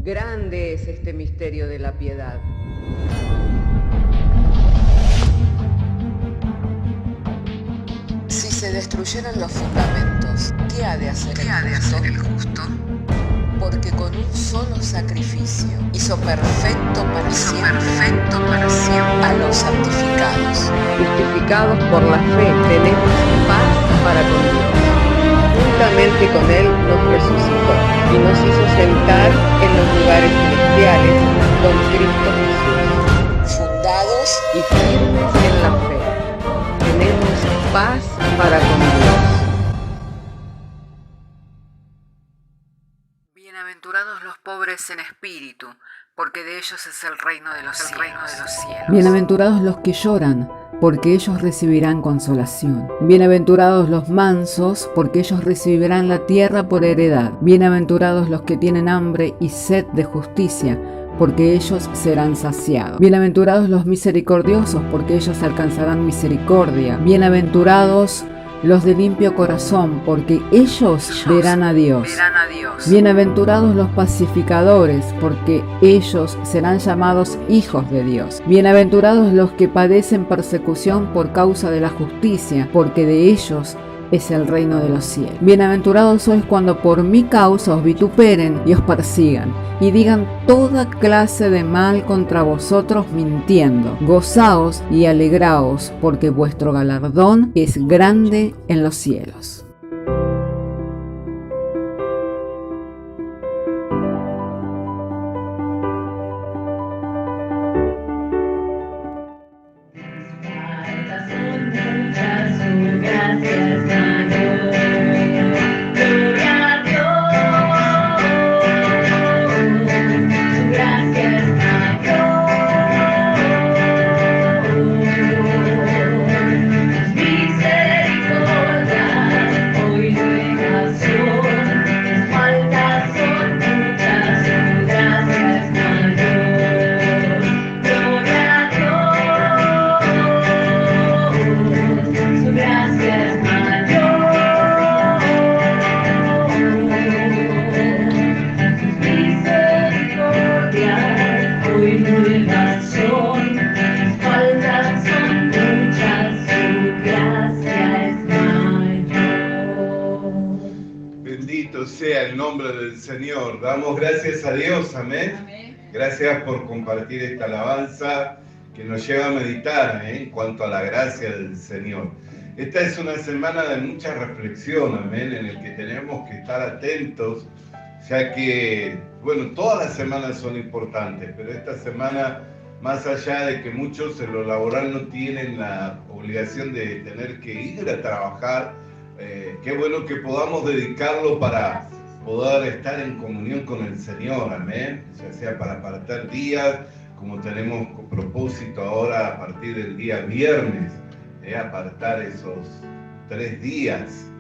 Grande es este misterio de la piedad. Si se destruyeran los fundamentos, ¿qué ha de hacer el justo? Porque con un solo sacrificio hizo perfecto para siempre a los santificados. Justificados por la fe, tenemos paz para con Dios. Juntamente con Él nos resucitó y nos hizo sentar en los lugares celestiales con Cristo Jesús. Fundados Y firmes en la fe, tenemos paz para con Dios. Bienaventurados los pobres en espíritu, porque de ellos es el reino de los cielos. Bienaventurados los que lloran, porque ellos recibirán consolación. Bienaventurados los mansos, porque ellos recibirán la tierra por heredad. Bienaventurados los que tienen hambre y sed de justicia, porque ellos serán saciados. Bienaventurados los misericordiosos, porque ellos alcanzarán misericordia. Bienaventurados los de limpio corazón, porque ellos verán a Dios. Bienaventurados los pacificadores, porque ellos serán llamados hijos de Dios. Bienaventurados los que padecen persecución por causa de la justicia, porque de ellos es el reino de los cielos. Bienaventurados sois cuando por mi causa os vituperen y os persigan, y digan toda clase de mal contra vosotros mintiendo. Gozaos y alegraos, porque vuestro galardón es grande en los cielos. Bendito sea el nombre del Señor. Damos gracias a Dios, amén. Gracias por compartir esta alabanza que nos lleva a meditar en cuanto a la gracia del Señor. Esta es una semana de mucha reflexión, amén, en el que tenemos que estar atentos, ya que, bueno, todas las semanas son importantes, pero esta semana, más allá de que muchos en lo laboral no tienen la obligación de tener que ir a trabajar, qué bueno que podamos dedicarlo para poder estar en comunión con el Señor, amén, ya sea para apartar días, como tenemos propósito ahora a partir del día viernes, apartar esos 3 días,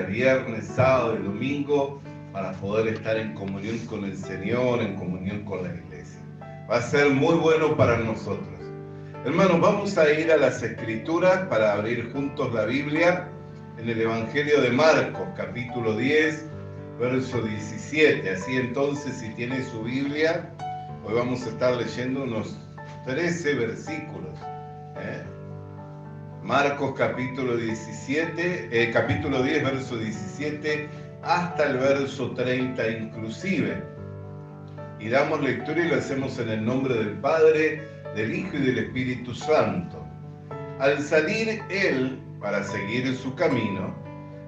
viernes, sábado y domingo, para poder estar en comunión con el Señor, en comunión con la iglesia. Va a ser muy bueno para nosotros. Hermanos, vamos a ir a las Escrituras para abrir juntos la Biblia en el Evangelio de Marcos, capítulo 10, verso 17. Así entonces, si tiene su Biblia, hoy vamos a estar leyendo unos 13 versículos. Marcos capítulo 10, verso 17, hasta el verso 30 inclusive. Y damos lectura y lo hacemos en el nombre del Padre, del Hijo y del Espíritu Santo. Al salir él para seguir su camino,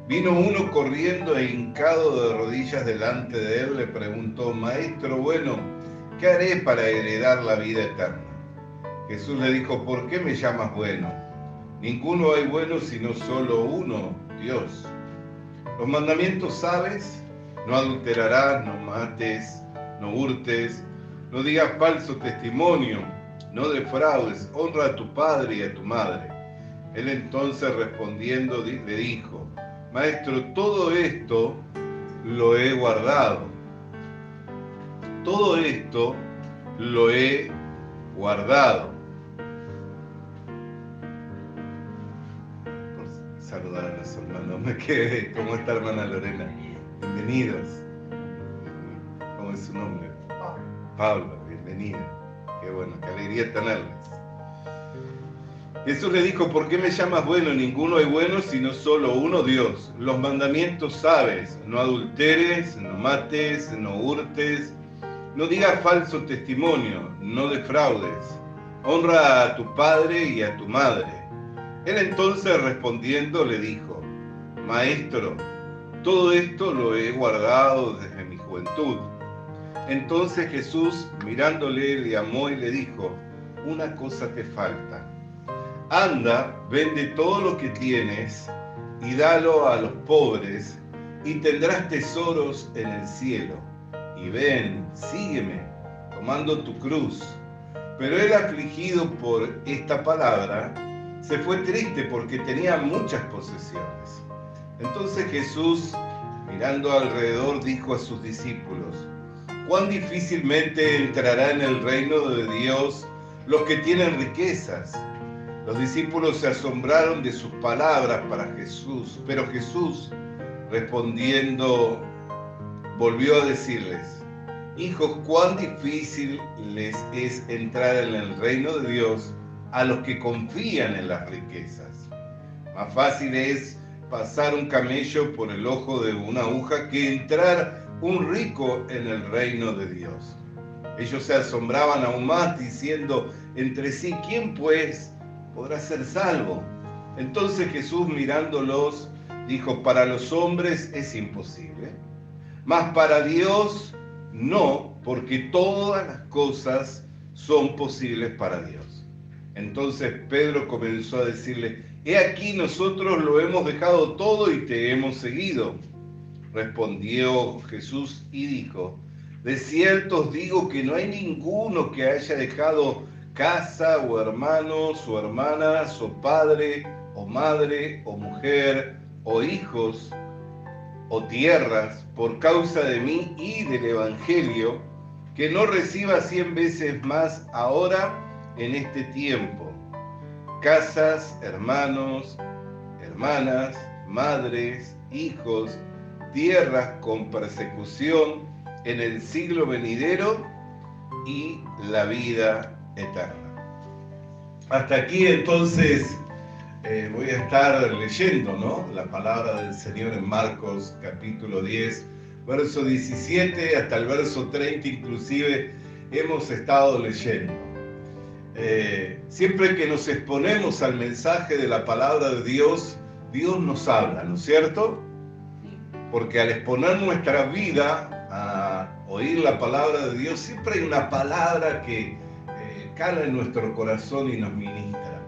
vino uno corriendo e hincado de rodillas delante de él, le preguntó: Maestro bueno, ¿qué haré para heredar la vida eterna? Jesús le dijo: ¿por qué me llamas bueno? Ninguno hay bueno sino solo uno, Dios. Los mandamientos sabes: no adulterarás, no mates, no hurtes, no digas falso testimonio, no defraudes, honra a tu padre y a tu madre. Él entonces respondiendo le dijo: Maestro, todo esto lo he guardado. Todo esto lo he guardado. Por saludar a los hermanos, me quedé. ¿Cómo está, hermana Lorena? Bienvenidos. ¿Cómo es su nombre? Pablo, bienvenida. Qué bueno, qué alegría tenerles. Jesús le dijo, ¿por qué me llamas bueno? Ninguno es bueno sino solo uno, Dios. Los mandamientos sabes, no adulteres, no mates, no hurtes, no digas falso testimonio, no defraudes. Honra a tu padre y a tu madre. Él entonces respondiendo le dijo, Maestro, todo esto lo he guardado desde mi juventud. Entonces Jesús, mirándole, le amó y le dijo, una cosa te falta. Anda, vende todo lo que tienes y dalo a los pobres y tendrás tesoros en el cielo. Y ven, sígueme, tomando tu cruz. Pero él, afligido por esta palabra, se fue triste porque tenía muchas posesiones. Entonces Jesús, mirando alrededor, dijo a sus discípulos, cuán difícilmente entrará en el reino de Dios los que tienen riquezas. Los discípulos se asombraron de sus palabras para Jesús, pero Jesús, respondiendo, volvió a decirles, hijos, cuán difícil les es entrar en el reino de Dios a los que confían en las riquezas. Más fácil es pasar un camello por el ojo de una aguja que entrar un rico en el reino de Dios. Ellos se asombraban aún más, diciendo entre sí, ¿quién pues podrá ser salvo? Entonces Jesús, mirándolos, dijo, para los hombres es imposible, mas para Dios no, porque todas las cosas son posibles para Dios. Entonces Pedro comenzó a decirle, he aquí nosotros lo hemos dejado todo y te hemos seguido. Respondió Jesús y dijo, de cierto os digo que no hay ninguno que haya dejado casa o hermanos o hermanas o padre o madre o mujer o hijos o tierras por causa de mí y del Evangelio, que no reciba 100 veces más ahora en este tiempo, casas, hermanos, hermanas, madres, hijos, tierras con persecución en el siglo venidero y la vida eterna. Hasta aquí entonces voy a estar leyendo, ¿no?, la palabra del Señor en Marcos capítulo 10, verso 17 hasta el verso 30 inclusive hemos estado leyendo. Siempre que nos exponemos al mensaje de la palabra de Dios, Dios nos habla, ¿no es cierto? Porque al exponer nuestra vida a oír la palabra de Dios, siempre hay una palabra que cala en nuestro corazón y nos ministra.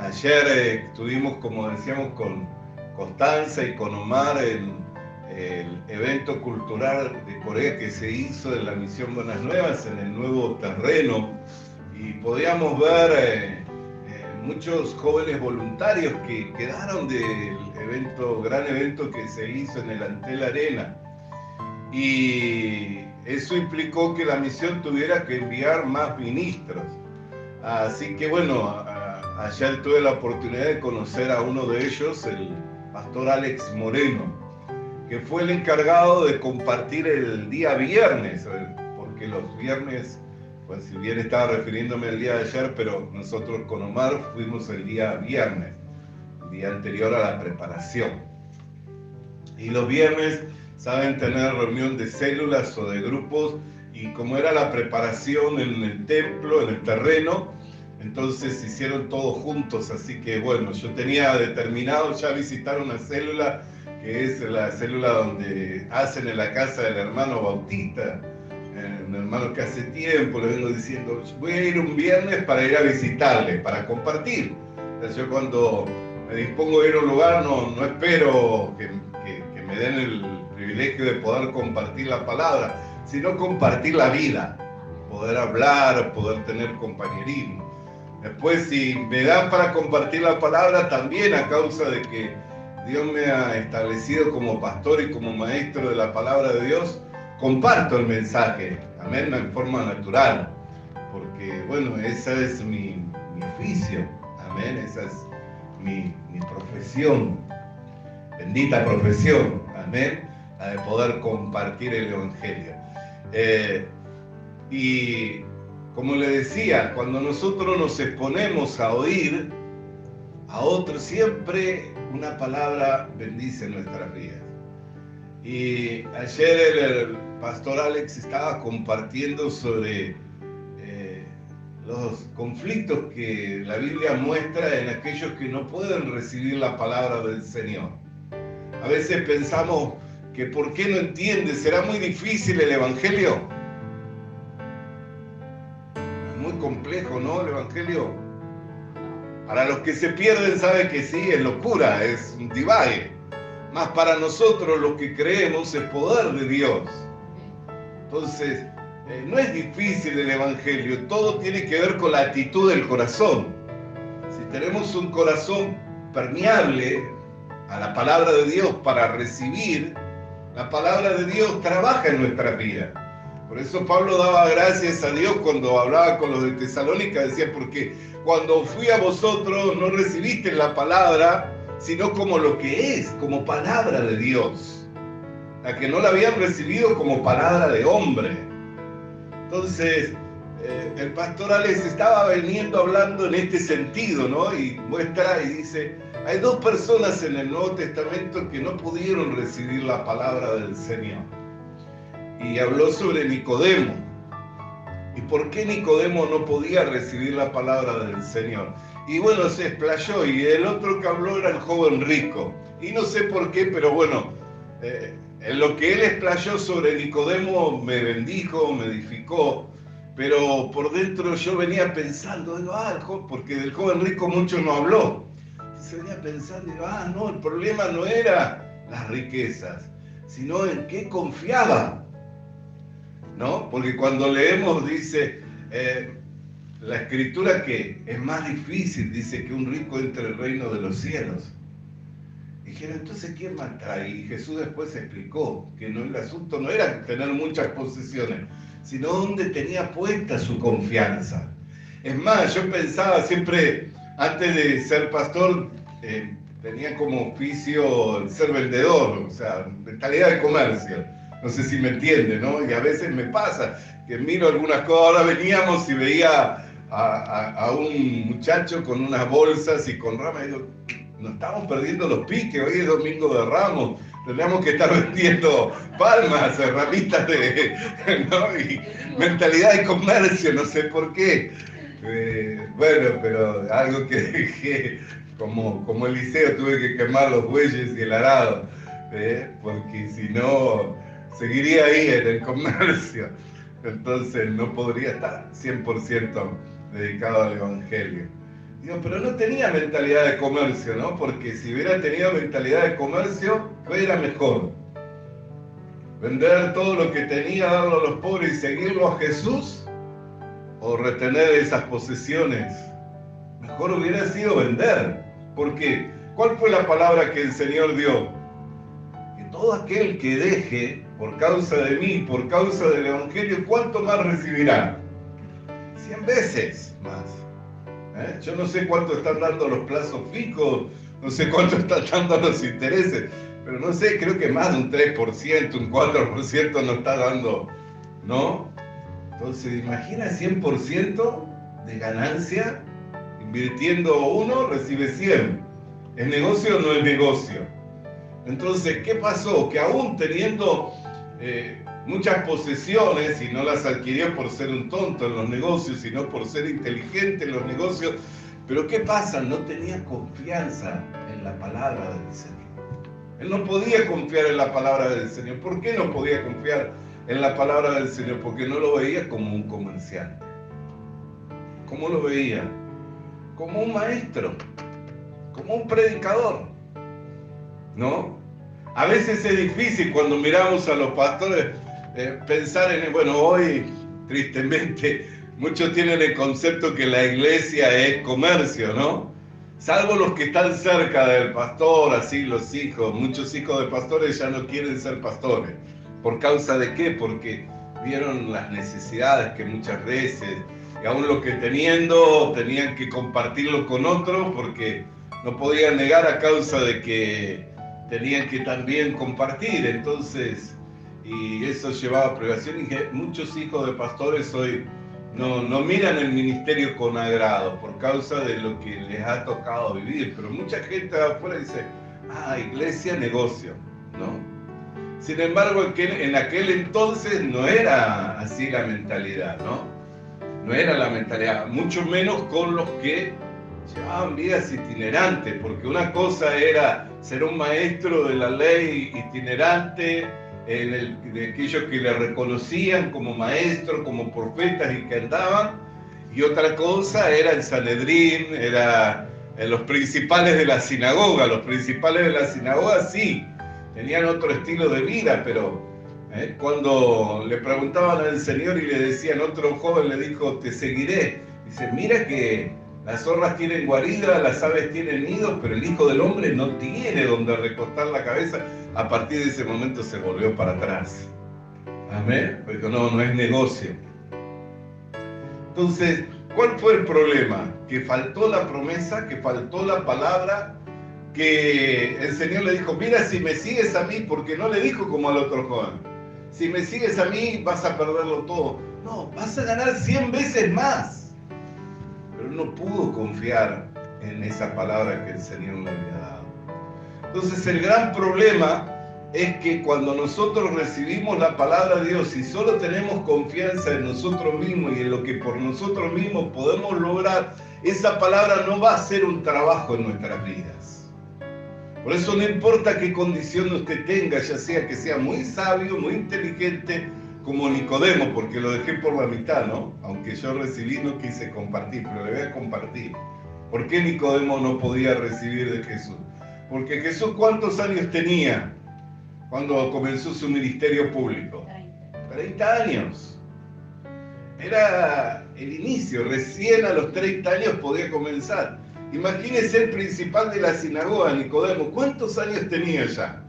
Ayer estuvimos, como decíamos, con Constanza y con Omar en el evento cultural de Corea que se hizo en la Misión Buenas Nuevas, en el nuevo terreno, y podíamos ver muchos jóvenes voluntarios que quedaron del gran evento que se hizo en el Antel Arena. Y eso implicó que la misión tuviera que enviar más ministros. Así que bueno, ayer tuve la oportunidad de conocer a uno de ellos, el pastor Alex Moreno, que fue el encargado de compartir el día viernes, porque los viernes, pues si bien estaba refiriéndome al día de ayer, pero nosotros con Omar fuimos el día viernes, el día anterior a la preparación. Y los viernes saben tener reunión de células o de grupos, y como era la preparación en el templo, en el terreno, entonces hicieron todos juntos. Así que bueno, yo tenía determinado ya visitar una célula, que es la célula donde hacen en la casa del hermano Bautista, un hermano que hace tiempo le vengo diciendo, voy a ir un viernes para ir a visitarle, para compartir. Entonces yo cuando me dispongo a ir a un lugar no espero que me den el privilegio de poder compartir la palabra, sino compartir la vida, poder hablar, poder tener compañerismo. Después, si me dan para compartir la palabra, también a causa de que Dios me ha establecido como pastor y como maestro de la palabra de Dios, comparto el mensaje, amén, en forma natural, porque bueno, esa es mi oficio, amén, esa es mi profesión, bendita profesión, amén, la de poder compartir el Evangelio. Y como le decía, cuando nosotros nos exponemos a oír a otros, siempre una palabra bendice nuestras vidas. Y ayer el pastor Alex estaba compartiendo sobre los conflictos que la Biblia muestra en aquellos que no pueden recibir la palabra del Señor. A veces pensamos que ¿por qué no entiende? ¿Será muy difícil el Evangelio? Es muy complejo, ¿no? El Evangelio. Para los que se pierden sabe que sí, es locura, es un divague. Más para nosotros los que creemos es poder de Dios. Entonces, no es difícil el Evangelio, todo tiene que ver con la actitud del corazón. Si tenemos un corazón permeable a la palabra de Dios para recibir, la palabra de Dios trabaja en nuestra vida. Por eso Pablo daba gracias a Dios cuando hablaba con los de Tesalónica, decía, porque cuando fui a vosotros no recibisteis la palabra, sino como lo que es, como palabra de Dios, a que no la habían recibido como palabra de hombre. Entonces, el pastor Alex estaba veniendo hablando en este sentido, ¿no? Y muestra y dice, hay dos personas en el Nuevo Testamento que no pudieron recibir la palabra del Señor. Y habló sobre Nicodemo. ¿Y por qué Nicodemo no podía recibir la palabra del Señor? Y bueno, se explayó, y el otro que habló era el joven rico. Y no sé por qué, pero bueno, en lo que él explayó sobre Nicodemo me bendijo, me edificó, pero por dentro yo venía pensando, digo, porque del joven rico mucho no habló. Entonces venía pensando, digo, no, el problema no era las riquezas, sino en qué confiaba, ¿no? Porque cuando leemos dice, la escritura que es más difícil, dice que un rico entre el reino de los cielos. Dijeron, entonces, ¿quién más trae? Y Jesús después explicó que no, el asunto no era tener muchas posesiones, sino dónde tenía puesta su confianza. Es más, yo pensaba siempre, antes de ser pastor, tenía como oficio ser vendedor, o sea, mentalidad de comercio. No sé si me entiende, ¿no? Y a veces me pasa que miro algunas cosas. Ahora veníamos y veía a un muchacho con unas bolsas y con ramas, y digo, nos estamos perdiendo los piques, hoy es domingo de Ramos, tendríamos que estar vendiendo palmas, ramitas ¿no? Y mentalidad de comercio, no sé por qué. Bueno, pero algo que dejé, como Eliseo, tuve que quemar los bueyes y el arado, porque si no, seguiría ahí en el comercio. Entonces no podría estar 100% dedicado al Evangelio. Digo, pero no tenía mentalidad de comercio, ¿no? Porque si hubiera tenido mentalidad de comercio, ¿qué era mejor? ¿Vender todo lo que tenía, darlo a los pobres y seguirlo a Jesús? ¿O retener esas posesiones? Mejor hubiera sido vender. ¿Por qué? ¿Cuál fue la palabra que el Señor dio? Que todo aquel que deje por causa de mí, por causa del Evangelio, ¿cuánto más recibirá? 100 veces más. Yo no sé cuánto están dando los plazos fijos, no sé cuánto están dando los intereses, pero no sé, creo que más de un 3%, un 4% nos está dando, ¿no? Entonces, imagina 100% de ganancia, invirtiendo uno, recibe 100. ¿Es negocio o no es negocio? Entonces, ¿qué pasó? Que aún teniendo muchas posesiones, y no las adquirió por ser un tonto en los negocios, sino por ser inteligente en los negocios, pero ¿qué pasa? No tenía confianza en la palabra del Señor. Él no podía confiar en la palabra del Señor. ¿Por qué no podía confiar en la palabra del Señor? Porque no lo veía como un comerciante. ¿Cómo lo veía? Como un maestro, como un predicador, ¿no? A veces es difícil cuando miramos a los pastores pensar en, bueno, hoy tristemente muchos tienen el concepto que la iglesia es comercio, ¿no? Salvo los que están cerca del pastor, así los hijos, muchos hijos de pastores ya no quieren ser pastores. ¿Por causa de qué? Porque vieron las necesidades que muchas veces, y aún lo que teniendo, tenían que compartirlo con otros porque no podían negar a causa de que tenían que también compartir. Entonces, y eso llevaba a privación, y que muchos hijos de pastores hoy no miran el ministerio con agrado por causa de lo que les ha tocado vivir, pero mucha gente de afuera dice, iglesia, negocio, ¿no? Sin embargo, en aquel entonces no era así la mentalidad, ¿no? No era la mentalidad, mucho menos con los que llevaban vidas itinerantes, porque una cosa era ser un maestro de la ley itinerante, de aquellos que le reconocían como maestro, como profetas y que andaban, y otra cosa era el Sanedrín, era los principales de la sinagoga. Los principales de la sinagoga sí, tenían otro estilo de vida, pero cuando le preguntaban al Señor y le decían, otro joven le dijo, te seguiré, dice, mira que las zorras tienen guarida, las aves tienen nidos, pero el Hijo del Hombre no tiene donde recostar la cabeza. A partir de ese momento se volvió para atrás. Amén. Porque no es negocio. Entonces, ¿cuál fue el problema? Que faltó la promesa, que faltó la palabra, que el Señor le dijo, mira, si me sigues a mí, porque no le dijo como al otro joven, si me sigues a mí vas a perderlo todo. No, vas a ganar 100 veces más. Pero no pudo confiar en esa palabra que el Señor le había dado. Entonces el gran problema es que cuando nosotros recibimos la palabra de Dios y solo tenemos confianza en nosotros mismos y en lo que por nosotros mismos podemos lograr, esa palabra no va a hacer un trabajo en nuestras vidas. Por eso no importa qué condición usted tenga, ya sea que sea muy sabio, muy inteligente, como Nicodemo, porque lo dejé por la mitad, ¿no? Aunque yo recibí, no quise compartir, pero le voy a compartir. ¿Por qué Nicodemo no podía recibir de Jesús? Porque Jesús, ¿cuántos años tenía cuando comenzó su ministerio público? 30 años. Era el inicio, recién a los 30 años podía comenzar. Imagínese el principal de la sinagoga, Nicodemo, ¿cuántos años tenía ya?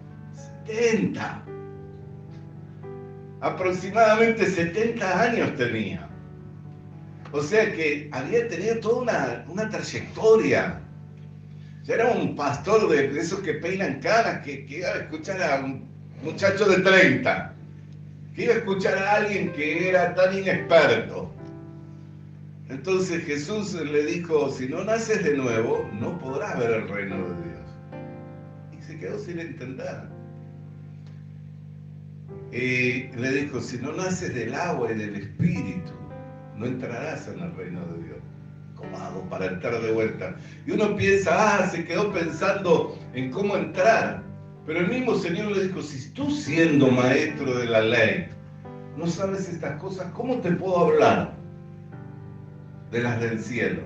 70. Aproximadamente 70 años tenía. O sea que había tenido toda una trayectoria. Ya era un pastor de esos que peinan canas, que iba a escuchar a un muchacho de 30, que iba a escuchar a alguien que era tan inexperto. Entonces Jesús le dijo, si no naces de nuevo, no podrás ver el reino de Dios. Y se quedó sin entender. Y le dijo, si no naces del agua y del Espíritu, no entrarás en el reino de Dios. ¿Cómo hago para entrar de vuelta? Y uno piensa, se quedó pensando en cómo entrar. Pero el mismo Señor le dijo, si tú siendo maestro de la ley, no sabes estas cosas, ¿cómo te puedo hablar de las del cielo?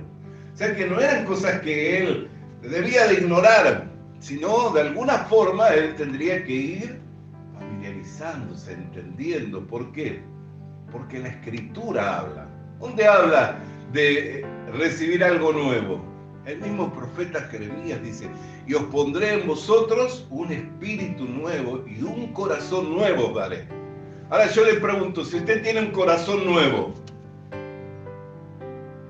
O sea que no eran cosas que él debía de ignorar, sino de alguna forma él tendría que ir familiarizándose, entendiendo. ¿Por qué? Porque la Escritura habla. ¿Dónde habla de recibir algo nuevo? El mismo profeta Jeremías dice, y os pondré en vosotros un espíritu nuevo y un corazón nuevo daré. Ahora yo le pregunto, si usted tiene un corazón nuevo,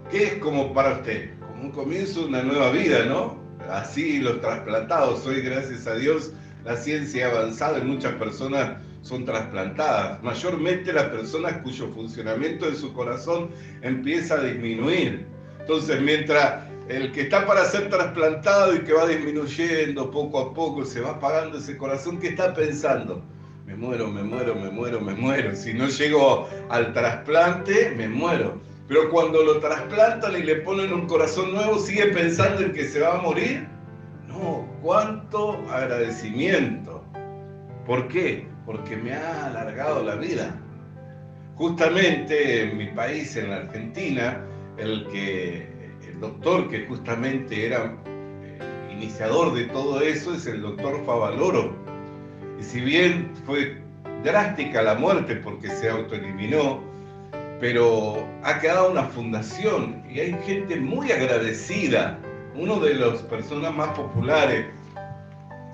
¿qué es como para usted? Como un comienzo de una nueva vida, ¿no? Así los trasplantados, hoy gracias a Dios la ciencia ha avanzado y muchas personas son trasplantadas, mayormente las personas cuyo funcionamiento de su corazón empieza a disminuir. Entonces, mientras el que está para ser trasplantado y que va disminuyendo poco a poco, se va apagando ese corazón, ¿qué está pensando? Me muero, me muero, me muero, me muero. Si no llego al trasplante, me muero. Pero cuando lo trasplantan y le ponen un corazón nuevo, ¿sigue pensando en que se va a morir? No, cuánto agradecimiento. ¿Por qué? Porque me ha alargado la vida. Justamente en mi país, en la Argentina, el doctor que justamente era iniciador de todo eso es el doctor Favaloro. Y si bien fue drástica la muerte porque se autoeliminó, pero ha quedado una fundación y hay gente muy agradecida. Uno de las personas más populares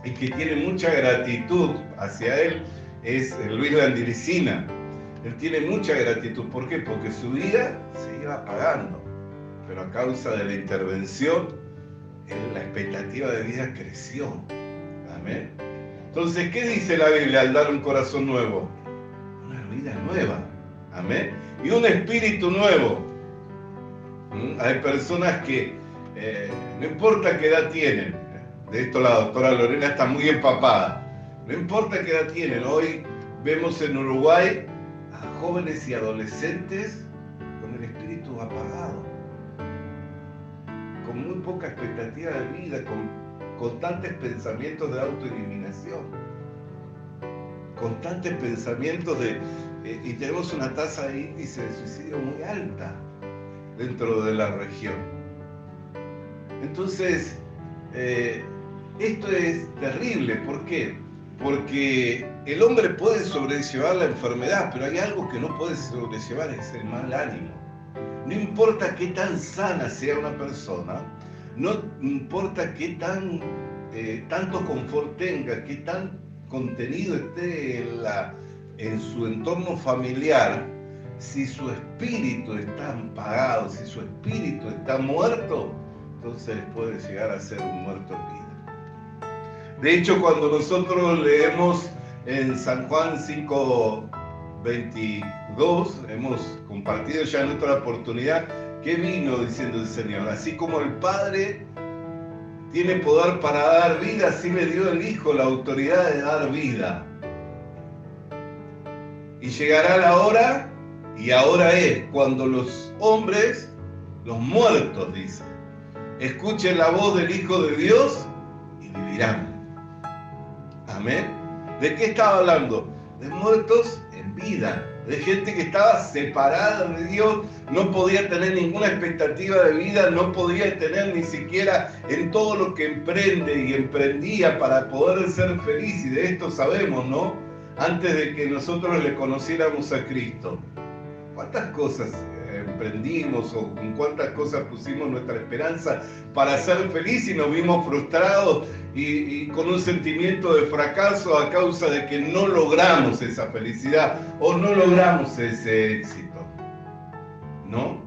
y que tiene mucha gratitud hacia él es Luis Landricina. Él tiene mucha gratitud. ¿Por qué? Porque su vida se iba apagando, pero a causa de la intervención, la expectativa de vida creció. Amén. Entonces, ¿qué dice la Biblia al dar un corazón nuevo? vida nueva. Amén. Y un espíritu nuevo. Hay personas que no importa qué edad tienen. De esto la doctora Lorena está muy empapada. No importa qué edad tienen. Hoy vemos en Uruguay a jóvenes y adolescentes con el espíritu apagado, con muy poca expectativa de vida, con constantes pensamientos de autoeliminación, constantes pensamientos y tenemos una tasa de índice de suicidio muy alta dentro de la región. Entonces, esto es terrible. ¿Por qué? Porque el hombre puede sobrellevar la enfermedad, pero hay algo que no puede sobrellevar, es el mal ánimo. No importa qué tan sana sea una persona, no importa qué tanto confort tenga, qué tan contenido esté en su entorno familiar, si su espíritu está apagado, si su espíritu está muerto, entonces puede llegar a ser un muerto en vida. De hecho, cuando nosotros leemos en San Juan 5:22, hemos compartido ya en otra oportunidad, ¿qué vino diciendo el Señor? Así como el Padre tiene poder para dar vida, así le dio el Hijo la autoridad de dar vida. Y llegará la hora, y ahora es, cuando los hombres, los muertos, dice, escuchen la voz del Hijo de Dios y vivirán. Amén. ¿De qué estaba hablando? De muertos en vida, de gente que estaba separada de Dios, no podía tener ninguna expectativa de vida, no podía tener ni siquiera en todo lo que emprende y emprendía para poder ser feliz. Y de esto sabemos, ¿no? Antes de que nosotros le conociéramos a Cristo, ¿cuántas cosas emprendimos o en cuántas cosas pusimos nuestra esperanza para ser feliz y nos vimos frustrados y con un sentimiento de fracaso a causa de que no logramos esa felicidad o no logramos ese éxito? ¿No?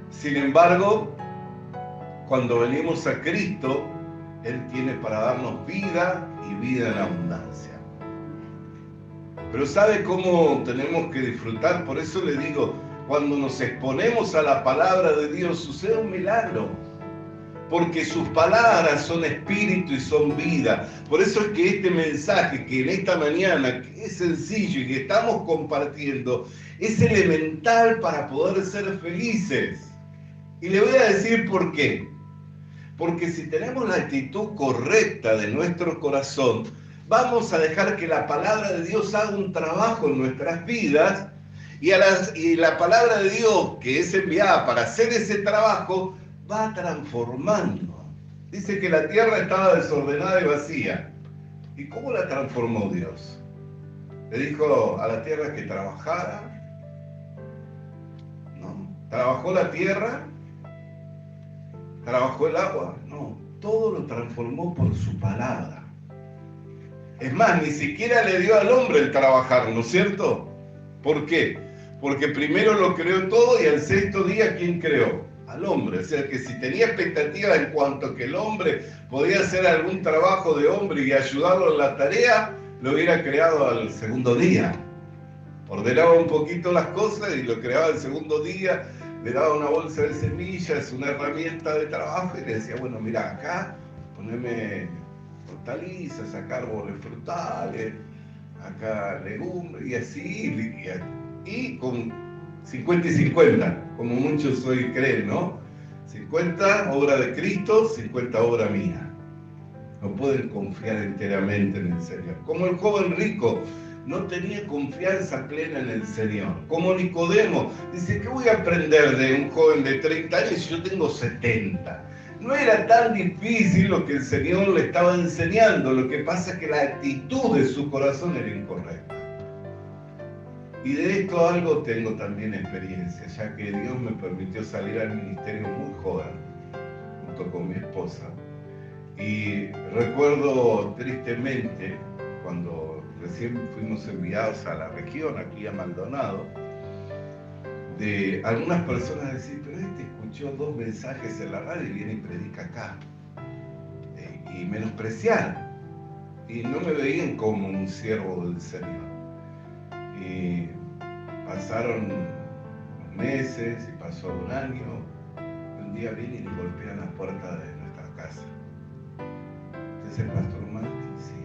Sin embargo, cuando venimos a Cristo, Él tiene para darnos vida y vida en abundancia. Pero ¿sabe cómo tenemos que disfrutar? Por eso le digo, cuando nos exponemos a la palabra de Dios, sucede un milagro. Porque sus palabras son espíritu y son vida. Por eso es que este mensaje, que en esta mañana, que es sencillo y que estamos compartiendo, es elemental para poder ser felices. Y le voy a decir por qué. Porque si tenemos la actitud correcta de nuestro corazón, vamos a dejar que la palabra de Dios haga un trabajo en nuestras vidas y la palabra de Dios, que es enviada para hacer ese trabajo, va transformando. Dice que la tierra estaba desordenada y vacía. ¿Y cómo la transformó Dios? Le dijo a la tierra que trabajara. No. ¿Trabajó la tierra? ¿Trabajó el agua? No. Todo lo transformó por su palabra. Es más, ni siquiera le dio al hombre el trabajar, ¿no es cierto? ¿Por qué? Porque primero lo creó todo y al sexto día, ¿quién creó? Al hombre. O sea que si tenía expectativa en cuanto a que el hombre podía hacer algún trabajo de hombre y ayudarlo en la tarea, lo hubiera creado al segundo día. Ordenaba un poquito las cosas y lo creaba el segundo día, le daba una bolsa de semillas, una herramienta de trabajo y le decía, bueno, mira, acá poneme hortalizas, acá árboles frutales, acá legumbres y así, y con 50 y 50, como muchos hoy creen, ¿no? 50 obra de Cristo, 50 obra mía. No pueden confiar enteramente en el Señor. Como el joven rico no tenía confianza plena en el Señor. Como Nicodemo, dice, ¿qué voy a aprender de un joven de 30 años si yo tengo 70? No era tan difícil lo que el Señor le estaba enseñando, lo que pasa es que la actitud de su corazón era incorrecta. Y de esto algo tengo también experiencia, ya que Dios me permitió salir al ministerio muy joven, junto con mi esposa. Y recuerdo tristemente, cuando recién fuimos enviados a la región, aquí a Maldonado, de algunas personas decir, pero escuchó 2 mensajes en la radio y viene y predica acá. Y menospreciar. Y no me veían como un siervo del Señor. Y pasaron meses y pasó un año. Y un día vienen y golpean la puerta de nuestra casa. ¿Usted es el pastor Martín? Sí.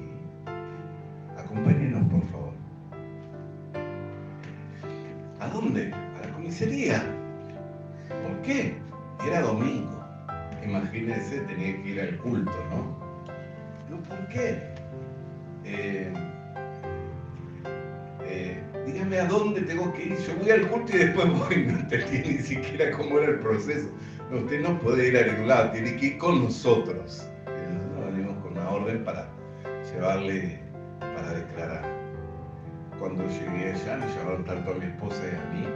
Acompáñenos, por favor. ¿A dónde? A la comisaría. ¿Por qué? Era domingo. Imagínense, tenía que ir al culto, ¿no? Pero ¿por qué? Dígame a dónde tengo que ir. Yo voy al culto y después voy. No entendí ni siquiera cómo era el proceso. No, usted no puede ir a ningún lado, tiene que ir con nosotros. Y nosotros venimos con una orden para llevarle, para declarar. Cuando llegué allá, me llevaron tanto a mi esposa y a mí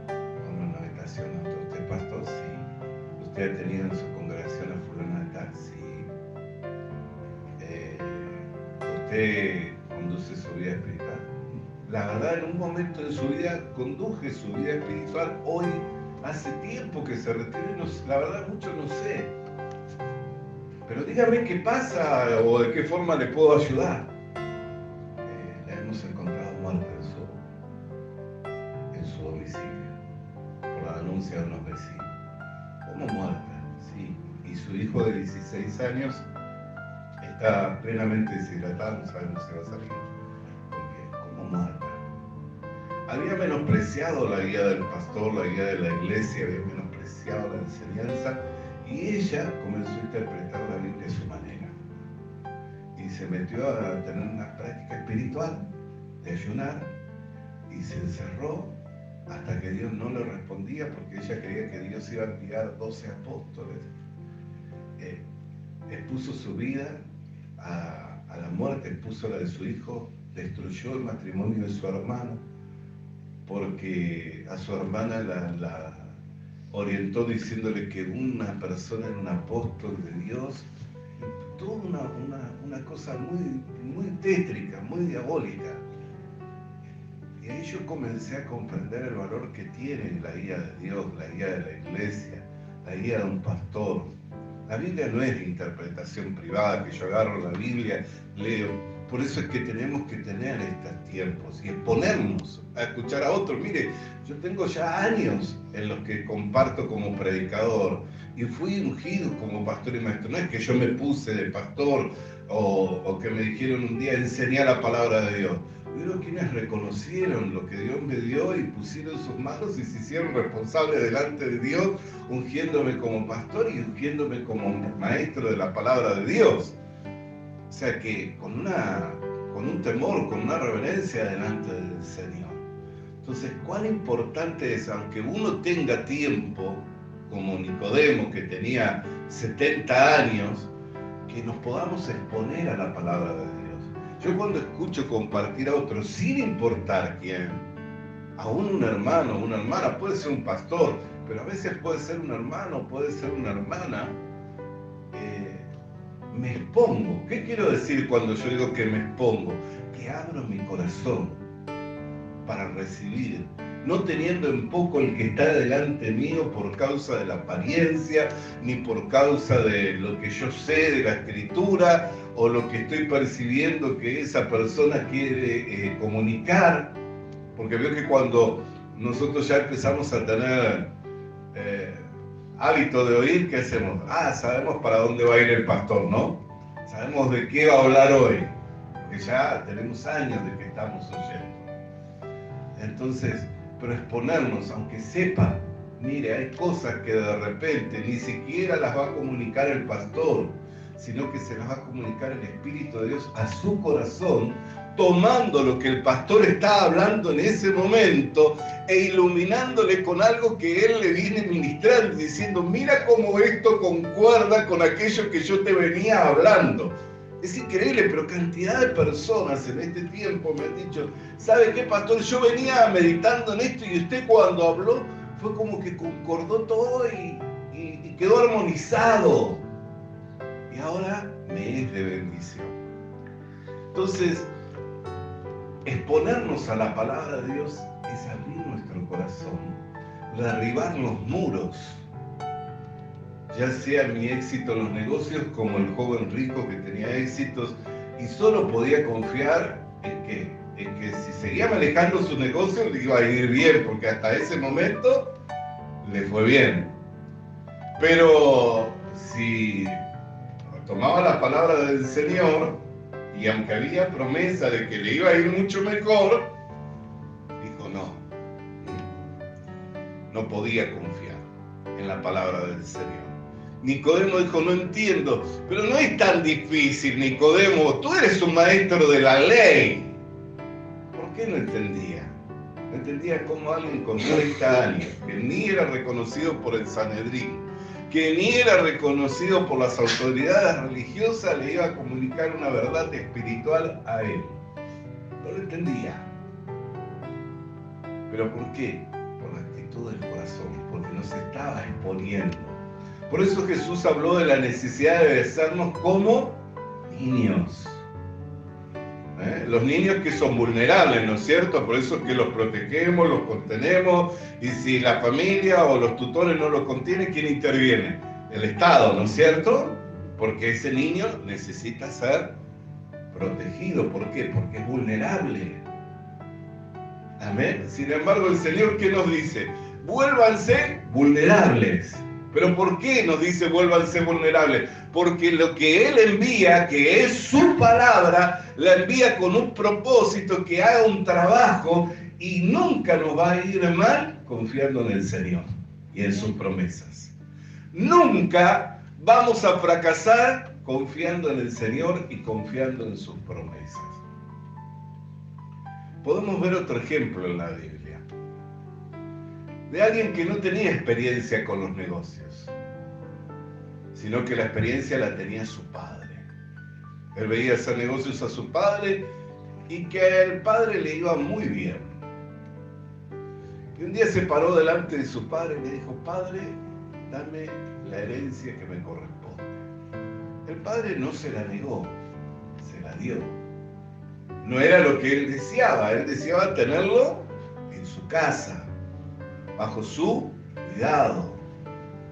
a una habitación. ¿Usted, pastor? Sí. ¿Usted ha tenido en su congregación a fulana de tal? Sí. ¿Usted conduce su vida espiritual? La verdad, en un momento de su vida conduje su vida espiritual. Hoy hace tiempo que se retiró y la verdad mucho no sé. Pero dígame qué pasa o de qué forma le puedo ayudar. La hemos encontrado muerta en su domicilio por la denuncia de unos vecinos. ¿Cómo muerta? Sí. Y su hijo de 16 años está plenamente deshidratado, no sabemos si va a salir. Porque, ¿cómo muerta? Había menospreciado la guía del pastor, la guía de la iglesia, había menospreciado la enseñanza y ella comenzó a interpretar la Biblia a su manera. Y se metió a tener una práctica espiritual de ayunar y se encerró hasta que Dios no le respondía porque ella creía que Dios iba a enviar 12 apóstoles. Expuso su vida a la muerte, expuso la de su hijo, destruyó el matrimonio de su hermano, porque a su hermana la orientó diciéndole que una persona era un apóstol de Dios. Toda una cosa muy tétrica, muy diabólica. Y ahí yo comencé a comprender el valor que tiene la guía de Dios, la guía de la iglesia, la guía de un pastor. La Biblia no es de interpretación privada, que yo agarro la Biblia, leo. Por eso es que tenemos que tener estos tiempos y exponernos a escuchar a otros. Mire, yo tengo ya años en los que comparto como predicador y fui ungido como pastor y maestro. No es que yo me puse de pastor o que me dijeron un día enseñar la palabra de Dios. Hubo quienes reconocieron lo que Dios me dio y pusieron sus manos y se hicieron responsables delante de Dios, ungiéndome como pastor y ungiéndome como maestro de la palabra de Dios. O sea que con un temor, con una reverencia delante del Señor. Entonces, cuán importante es, aunque uno tenga tiempo, como Nicodemo, que tenía 70 años, que nos podamos exponer a la palabra de Dios. Yo cuando escucho compartir a otros, sin importar quién, aún un hermano, una hermana, puede ser un pastor, pero a veces puede ser un hermano, puede ser una hermana, me expongo. ¿Qué quiero decir cuando yo digo que me expongo? Que abro mi corazón para recibir, no teniendo en poco el que está delante mío por causa de la apariencia, ni por causa de lo que yo sé de la escritura, o lo que estoy percibiendo que esa persona quiere comunicar. Porque veo que cuando nosotros ya empezamos a tener hábito de oír, ¿qué hacemos? Sabemos para dónde va a ir el pastor, ¿no? Sabemos de qué va a hablar hoy, porque ya tenemos años de que estamos oyendo. Entonces, pero exponernos, aunque sepa, mire, hay cosas que de repente ni siquiera las va a comunicar el pastor, sino que se las va a comunicar el Espíritu de Dios a su corazón, tomando lo que el pastor está hablando en ese momento e iluminándole con algo que él le viene ministrando, diciendo, mira cómo esto concuerda con aquello que yo te venía hablando. Es increíble, pero cantidad de personas en este tiempo me han dicho, ¿sabe qué, pastor? Yo venía meditando en esto y usted cuando habló fue como que concordó todo y quedó armonizado. Y ahora me es de bendición. Entonces, exponernos a la palabra de Dios es abrir nuestro corazón, derribar los muros, ya sea mi éxito en los negocios como el joven rico que tenía éxitos y solo podía confiar en ¿qué? en que si seguía manejando su negocio le iba a ir bien, porque hasta ese momento le fue bien. Pero si tomaba la palabra del Señor, y aunque había promesa de que le iba a ir mucho mejor, dijo no podía confiar en la palabra del Señor. Nicodemo dijo, no entiendo, pero no es tan difícil, Nicodemo, tú eres un maestro de la ley. ¿Por qué no entendía? No entendía cómo alguien con 30 años, que ni era reconocido por el Sanedrín, que ni era reconocido por las autoridades religiosas, le iba a comunicar una verdad espiritual a él. No lo entendía. ¿Pero por qué? Por la actitud del corazón, porque nos estaba exponiendo. Por eso Jesús habló de la necesidad de besarnos como niños. Los niños que son vulnerables, ¿no es cierto? Por eso es que los protegemos, los contenemos, y si la familia o los tutores no los contienen, ¿quién interviene? El Estado, ¿no es cierto? Porque ese niño necesita ser protegido. ¿Por qué? Porque es vulnerable. Amén. Sin embargo, el Señor, ¿qué nos dice? Vuélvanse vulnerables. ¿Pero por qué nos dice vuélvanse vulnerables? Porque lo que Él envía, que es su palabra, la envía con un propósito, que haga un trabajo, y nunca nos va a ir mal confiando en el Señor y en sus promesas. Nunca vamos a fracasar confiando en el Señor y confiando en sus promesas. Podemos ver otro ejemplo en la Biblia, de alguien que no tenía experiencia con los negocios, sino que la experiencia la tenía su padre. Él veía hacer negocios a su padre y que al padre le iba muy bien. Y un día se paró delante de su padre y le dijo, Padre, dame la herencia que me corresponde. El padre no se la negó, se la dio. No era lo que él deseaba tenerlo en su casa, bajo su cuidado,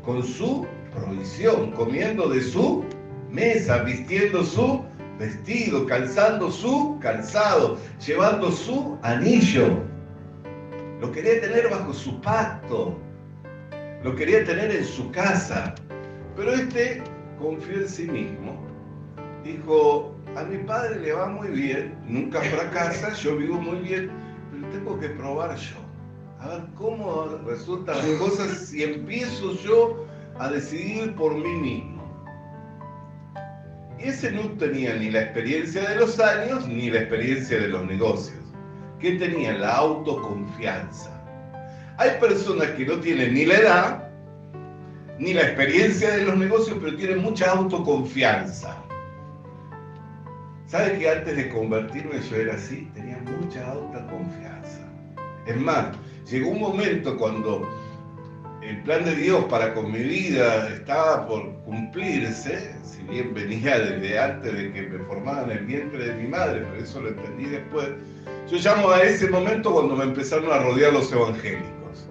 con su provisión, comiendo de su mesa, vistiendo su vestido, calzando su calzado, llevando su anillo. Lo quería tener bajo su pacto, lo quería tener en su casa, pero confió en sí mismo. Dijo, a mi padre le va muy bien, nunca fracasa, yo vivo muy bien, pero tengo que probar yo. A ver cómo resultan las cosas si empiezo yo a decidir por mí mismo. Y ese no tenía ni la experiencia de los años, ni la experiencia de los negocios. ¿Qué tenía? La autoconfianza. Hay personas que no tienen ni la edad, ni la experiencia de los negocios, pero tienen mucha autoconfianza. ¿Sabe que antes de convertirme yo era así? Tenía mucha autoconfianza. Es más, llegó un momento cuando el plan de Dios para con mi vida estaba por cumplirse, si bien venía desde antes de que me formara en el vientre de mi madre, pero eso lo entendí después. Yo llamo a ese momento cuando me empezaron a rodear los evangélicos.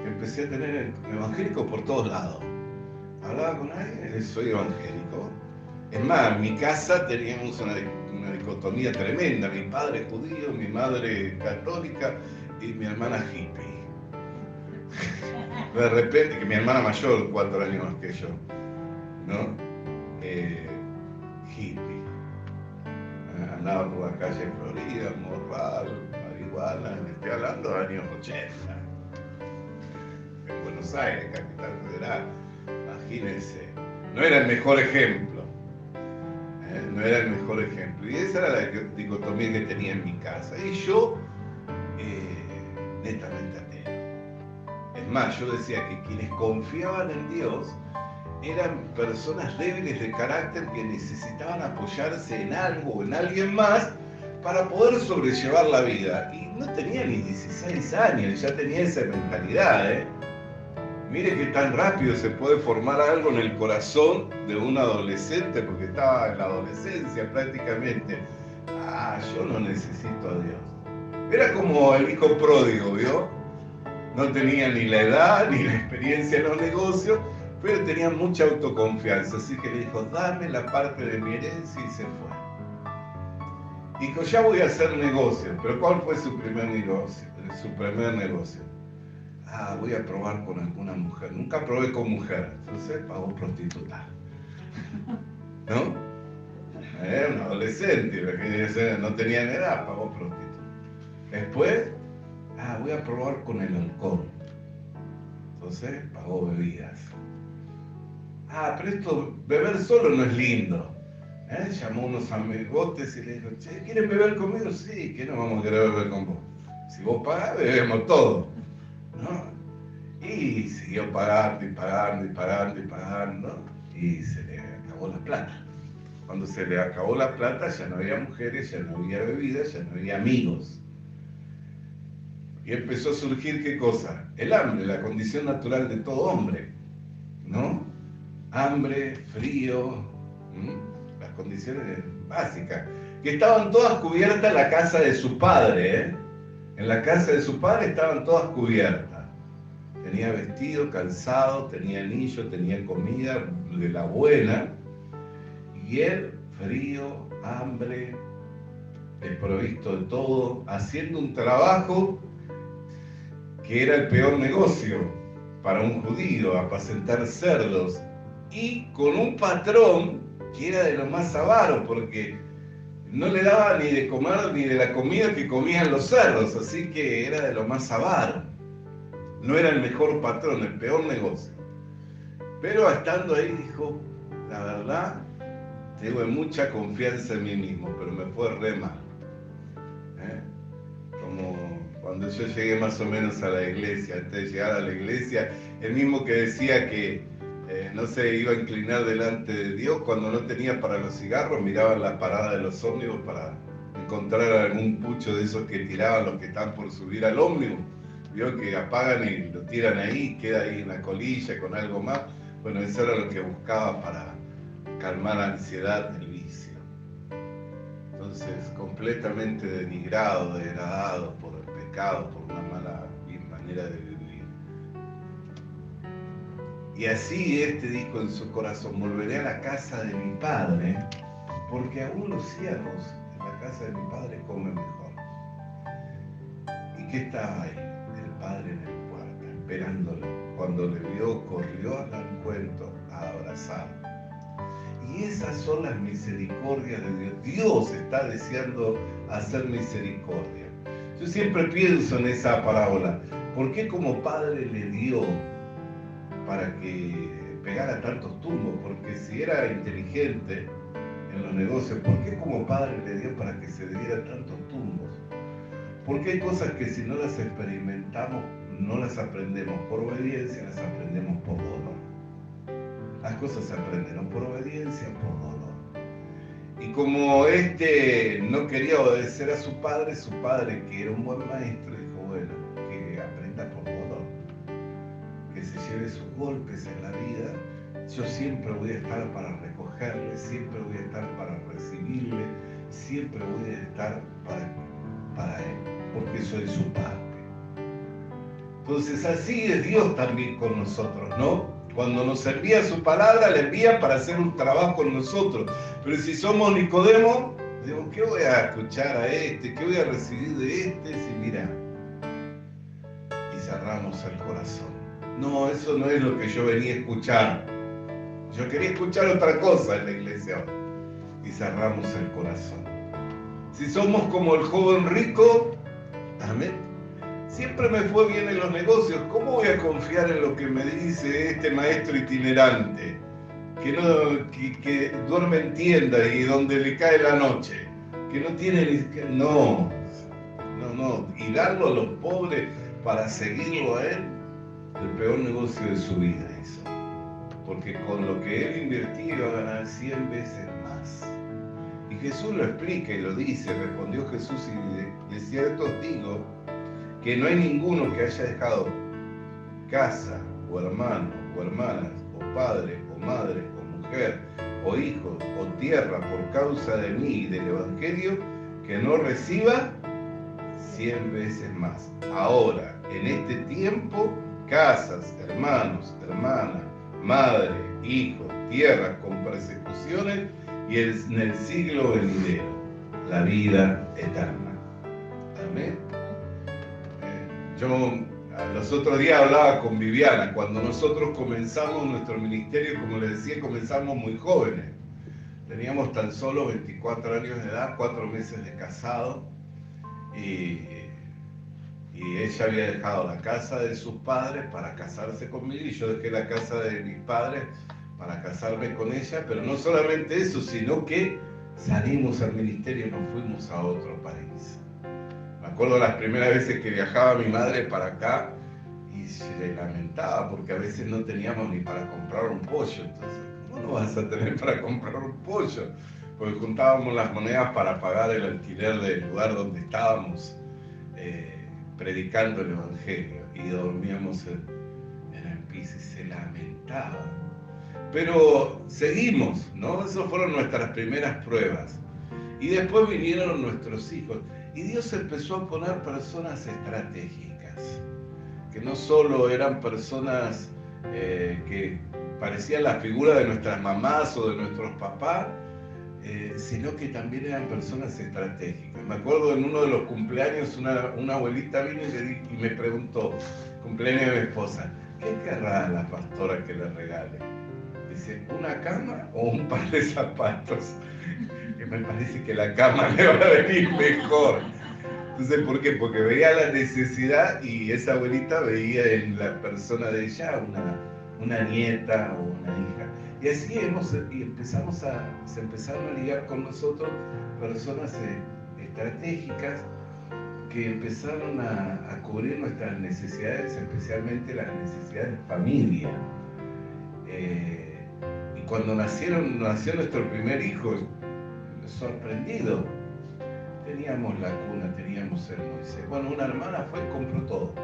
Empecé a tener evangélicos por todos lados. Hablaba con alguien, soy evangélico. Es más, en mi casa teníamos una dicotomía tremenda. Mi padre judío, mi madre católica y mi hermana hippie. De repente, que mi hermana mayor, 4 años más que yo, ¿no? Hippie. Andaba por la calle Florida, morral, marihuana, me estoy hablando de años 80. En Buenos Aires, capital federal. Imagínense. No era el mejor ejemplo. No era el mejor ejemplo. Y esa era la dicotomía que tenía en mi casa. Y yo, netamente ateo. Es más, yo decía que quienes confiaban en Dios eran personas débiles de carácter que necesitaban apoyarse en algo o en alguien más para poder sobrellevar la vida. Y no tenía ni 16 años, ya tenía esa mentalidad, Mire que tan rápido se puede formar algo en el corazón de un adolescente, porque estaba en la adolescencia prácticamente. Yo no necesito a Dios. Era como el hijo pródigo, ¿vio? No tenía ni la edad ni la experiencia en los negocios, pero tenía mucha autoconfianza. Así que le dijo, dame la parte de mi herencia, y se fue. Dijo, ya voy a hacer negocio. ¿Pero cuál fue su primer negocio? Voy a probar con alguna mujer. Nunca probé con mujer. Entonces pagó prostituta. ¿No? Era un adolescente, no tenía ni edad, pagó prostituta. Después, voy a probar con el alcohol. Entonces pagó bebidas. Pero esto, beber solo no es lindo. Llamó a unos amigotes y le dijo, che, ¿quieren beber conmigo? Sí, que no vamos a querer beber con vos. Si vos pagás, bebemos todo, ¿no? Y siguió pagando, y se le acabó la plata. Cuando se le acabó la plata, ya no había mujeres, ya no había bebidas, ya no había amigos. Y empezó a surgir, ¿qué cosa? El hambre, la condición natural de todo hombre, ¿no? Hambre, frío, las condiciones básicas, que estaban todas cubiertas en la casa de su padre, En la casa de su padre estaban todas cubiertas. Tenía vestido, calzado, tenía anillo, tenía comida de la buena, y él, frío, hambre, desprovisto de todo, haciendo un trabajo que era el peor negocio para un judío, apacentar cerdos, y con un patrón que era de lo más avaro, porque no le daba ni de comer ni de la comida que comían los cerdos, así que era de lo más avaro. No era el mejor patrón, el peor negocio. Pero estando ahí dijo, la verdad, tengo mucha confianza en mí mismo, pero me fue re mal. Como cuando yo llegué más o menos a la iglesia, antes de llegar a la iglesia, el mismo que decía que no se iba a inclinar delante de Dios cuando no tenía para los cigarros, miraba las paradas de los ómnibus para encontrar algún pucho de esos que tiraban los que están por subir al ómnibus. Vio que apagan y lo tiran ahí, queda ahí en la colilla con algo más. Bueno, eso era lo que buscaba para calmar la ansiedad del vicio. Entonces, completamente denigrado, degradado por el pecado, por una mala manera de vivir. Y así dijo en su corazón, volveré a la casa de mi padre, porque aún los siervos en la casa de mi padre comen mejor. ¿Y qué estaba ahí? El padre en el puerta, esperándolo. Cuando le vio, corrió al encuentro a abrazarlo. Y esas son las misericordias de Dios. Dios está deseando hacer misericordia. Yo siempre pienso en esa parábola. ¿Por qué como padre le dio para que pegara tantos tumbos? Porque si era inteligente en los negocios, ¿por qué como padre le dio para que se diera tantos tumbos? Porque hay cosas que si no las experimentamos, no las aprendemos por obediencia, las aprendemos por dolor. Las cosas se aprenden o por obediencia o por dolor. Y como no quería obedecer a su padre que era un buen maestro, dijo, bueno, que aprenda por dolor, que se lleve sus golpes en la vida. Yo siempre voy a estar para recogerle, siempre voy a estar para recibirle, siempre voy a estar para él, porque soy su padre. Entonces así es Dios también con nosotros, ¿no? Cuando nos envía su palabra, la envía para hacer un trabajo con nosotros. Pero si somos Nicodemo, digo, ¿qué voy a escuchar a ¿Qué voy a recibir de Si mira, y cerramos el corazón. No, eso no es lo que yo venía a escuchar. Yo quería escuchar otra cosa en la iglesia hoy. Y cerramos el corazón. Si somos como el joven rico, amén. Siempre me fue bien en los negocios. ¿Cómo voy a confiar en lo que me dice este maestro itinerante? Que duerme en tienda y donde le cae la noche. Que no tiene ni... No. Y darlo a los pobres para seguirlo a él, el peor negocio de su vida hizo. Porque con lo que él invertía iba a ganar 100 veces más. Y Jesús lo explica y lo dice. Respondió Jesús y de cierto os digo que no hay ninguno que haya dejado casa, o hermano, o hermanas, o padre, o madre, o mujer, o hijos, o tierra por causa de mí y del Evangelio, que no reciba 100 veces más. Ahora, en este tiempo, casas, hermanos, hermanas, madre, hijos, tierras con persecuciones, y en el siglo venidero. la vida eterna. Amén. Yo los otros días hablaba con Viviana, cuando nosotros comenzamos nuestro ministerio, como les decía, comenzamos muy jóvenes. Teníamos tan solo 24 años de edad, 4 meses de casado, y ella había dejado la casa de sus padres para casarse conmigo, y yo dejé la casa de mis padres para casarme con ella, pero no solamente eso, sino que salimos al ministerio y nos fuimos a otro país. Me acuerdo las primeras veces que viajaba mi madre para acá y se lamentaba porque a veces no teníamos ni para comprar un pollo. Entonces, ¿cómo no vas a tener para comprar un pollo? Porque juntábamos las monedas para pagar el alquiler del lugar donde estábamos predicando el Evangelio, y dormíamos en el piso y se lamentaba. Pero seguimos, ¿no? Esas fueron nuestras primeras pruebas. Y después vinieron nuestros hijos. Y Dios empezó a poner personas estratégicas, que no solo eran personas que parecían la figura de nuestras mamás o de nuestros papás, sino que también eran personas estratégicas. Me acuerdo en uno de los cumpleaños, una abuelita vino y me preguntó, cumpleaños de mi esposa, ¿qué querrá la pastora que le regale? Dice, ¿una cama o un par de zapatos? Que me parece que la cama le va a venir mejor. Entonces, ¿por qué? Porque veía la necesidad, y esa abuelita veía en la persona de ella una nieta o una hija. Y así se empezaron a ligar con nosotros personas estratégicas que empezaron a cubrir nuestras necesidades, especialmente las necesidades de familia. Y cuando nació nuestro primer hijo, sorprendido. Teníamos la cuna, teníamos el Moisés. Bueno, una hermana fue y compró todo.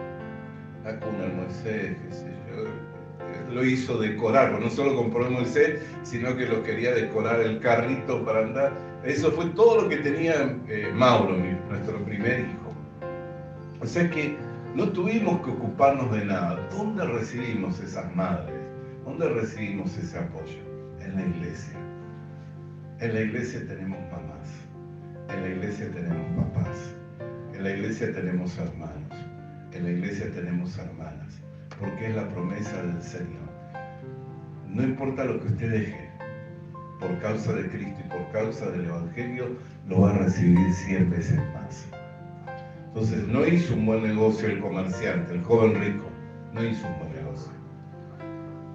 La cuna, el Moisés, qué sé yo. Lo hizo decorar, no solo compró el Moisés, sino que lo quería decorar el carrito para andar. Eso fue todo lo que tenía Mauro, nuestro primer hijo. O sea que no tuvimos que ocuparnos de nada. ¿Dónde recibimos esas madres? ¿Dónde recibimos ese apoyo? En la iglesia. En la iglesia tenemos mamás, en la iglesia tenemos papás, en la iglesia tenemos hermanos, en la iglesia tenemos hermanas, porque es la promesa del Señor. No importa lo que usted deje, por causa de Cristo y por causa del Evangelio, lo va a recibir 100 veces más. Entonces, no hizo un buen negocio el comerciante, el joven rico, no hizo un buen negocio.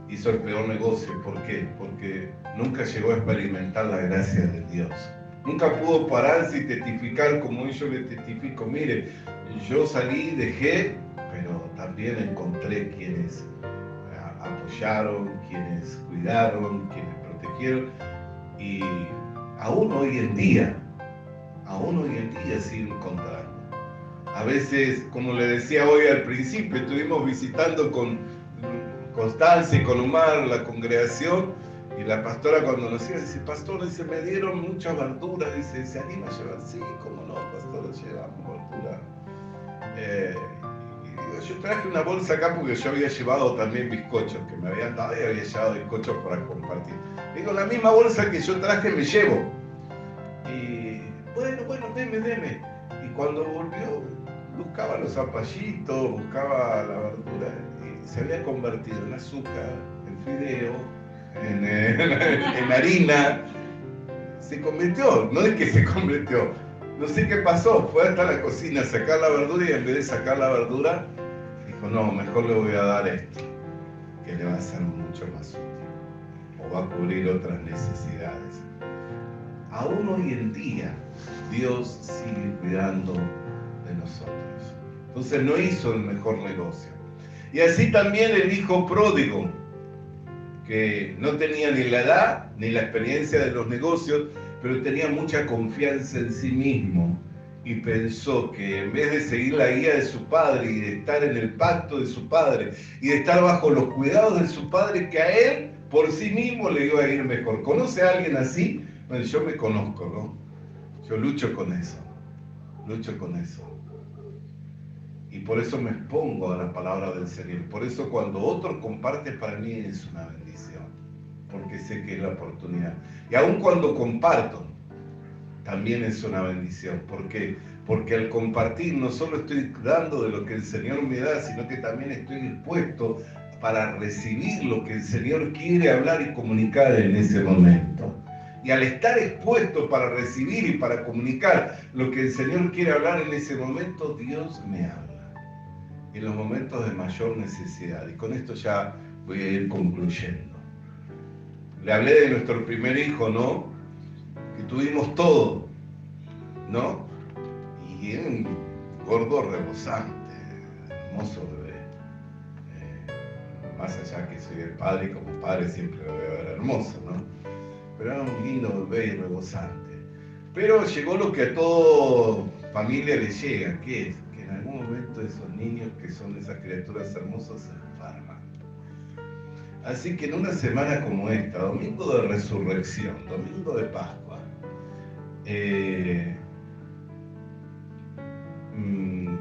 Hizo el peor negocio. ¿Por qué? Porque nunca llegó a experimentar la gracia de Dios. Nunca pudo pararse y testificar como yo le testifico. Mire, yo salí, dejé, pero también encontré quienes apoyaron, quienes cuidaron, quienes protegieron. Y aún hoy en día sigo encontrando. A veces, como le decía hoy al principio, estuvimos visitando con Constancia y con Omar la congregación, y la pastora cuando nos iba dice, pastor, dice, me dieron mucha verdura, dice, ¿se anima a llevar? Sí, cómo no, pastor, llevamos verdura. Y digo, yo traje una bolsa acá porque yo había llevado también bizcochos que me habían dado, y había llevado bizcochos para compartir. Digo, la misma bolsa que yo traje me llevo. Y bueno, deme. Y cuando volvió, buscaba los zapallitos, buscaba la verdura, y se había convertido en azúcar, en fideo, en harina. Se convirtió, no es que se convirtió, no sé qué pasó, fue hasta la cocina a sacar la verdura, y en vez de sacar la verdura, dijo, no, mejor le voy a dar esto, que le va a ser mucho más útil, o va a cubrir otras necesidades. Aún hoy en día, Dios sigue cuidando de nosotros. Entonces no hizo el mejor negocio. Y así también el hijo pródigo, que no tenía ni la edad ni la experiencia de los negocios, pero tenía mucha confianza en sí mismo, y pensó que en vez de seguir la guía de su padre y de estar en el pacto de su padre y de estar bajo los cuidados de su padre, que a él por sí mismo le iba a ir mejor. ¿Conoce a alguien así? Bueno, yo me conozco, ¿no? Yo lucho con eso. Y por eso me expongo a la palabra del Señor. Por eso cuando otro comparte, para mí es una bendición, porque sé que es la oportunidad. Y aun cuando comparto, también es una bendición. ¿Por qué? Porque al compartir no solo estoy dando de lo que el Señor me da, sino que también estoy dispuesto para recibir lo que el Señor quiere hablar y comunicar en ese momento. Y al estar expuesto para recibir y para comunicar lo que el Señor quiere hablar en ese momento, Dios me habla. En los momentos de mayor necesidad. Y con esto ya voy a ir concluyendo. Le hablé de nuestro primer hijo, ¿no? Que tuvimos todo, ¿no? Y era un gordo rebosante, hermoso bebé. Más allá que soy el padre, y como padre siempre lo veo ver hermoso, ¿no? Pero era un lindo bebé y rebosante. Pero llegó lo que a toda familia le llega, que es que en algún momento esos niños que son esas criaturas hermosas se enferman. Así que en una semana como esta, domingo de resurrección, domingo de Pascua,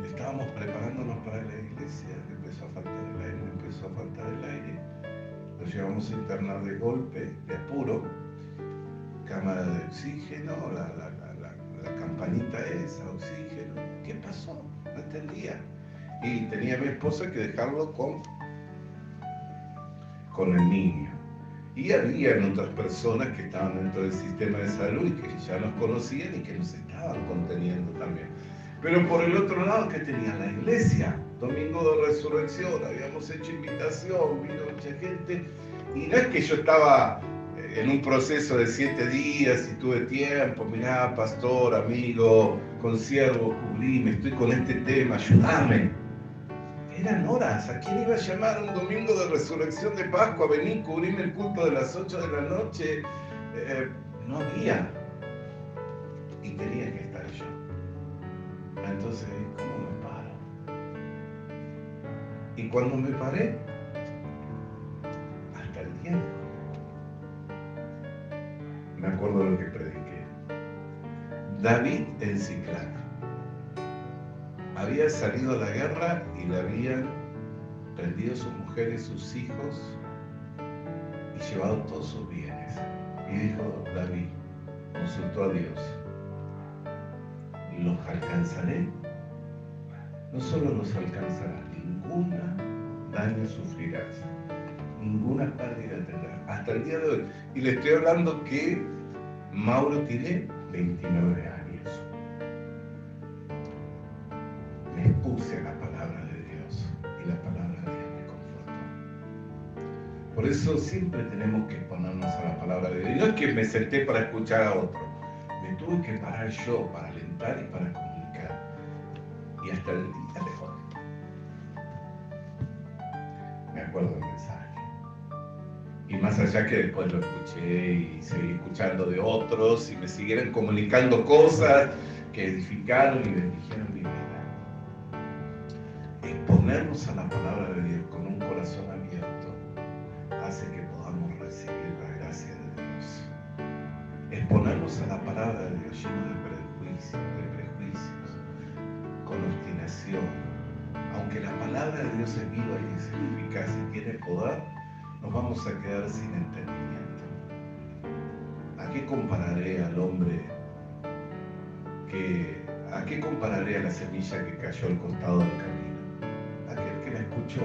estábamos preparándonos para la iglesia, empezó a faltar el aire, lo llevamos a internar de golpe, de apuro, cámara de oxígeno, la campanita esa, oxígeno. ¿Qué pasó? No entendía. Y tenía mi esposa que dejarlo con el niño. Y había otras personas que estaban dentro del sistema de salud y que ya nos conocían y que nos estaban conteniendo también. Pero por el otro lado, ¿qué tenía la iglesia? Domingo de Resurrección, habíamos hecho invitación, vino mucha gente. Y no es que yo estaba en un proceso de 7 días y tuve tiempo, mirá, pastor, amigo, consiervo, cubríme, estoy con este tema, ayúdame. Eran horas. ¿A quién iba a llamar un domingo de resurrección de Pascua? Vení, cubrime el culto de las 8 de la noche. No había. Y tenía que estar yo. Entonces, ¿cómo me paro? Y cuando me paré, hasta el día de hoy, me acuerdo de lo que prediqué. David en Ciclac. Había salido a la guerra y le habían prendido sus mujeres, sus hijos y llevado todos sus bienes. Y dijo David, consultó a Dios, ¿los alcanzaré? No solo los alcanzarás, ninguna daño sufrirás, ninguna pérdida tendrás. Hasta el día de hoy. Y le estoy hablando que Mauro tiene 29 años. Me expuse a la palabra de Dios y la palabra de Dios me confortó. Por eso siempre tenemos que exponernos a la palabra de Dios. Y no es que me senté para escuchar a otro, me tuve que parar yo para alentar y para comunicar. Y hasta el día de hoy me acuerdo del mensaje. Y más allá que después lo escuché y seguí escuchando de otros y me siguieron comunicando cosas que edificaron y bendijeron mi vida. Exponernos a la palabra de Dios con un corazón abierto hace que podamos recibir la gracia de Dios. Exponernos a la palabra de Dios lleno de prejuicios, con obstinación. Aunque la palabra de Dios es viva y es eficaz y tiene poder, nos vamos a quedar sin entendimiento. ¿A qué compararé al hombre a qué compararé a la semilla que cayó al costado del camino? Aquel que la escuchó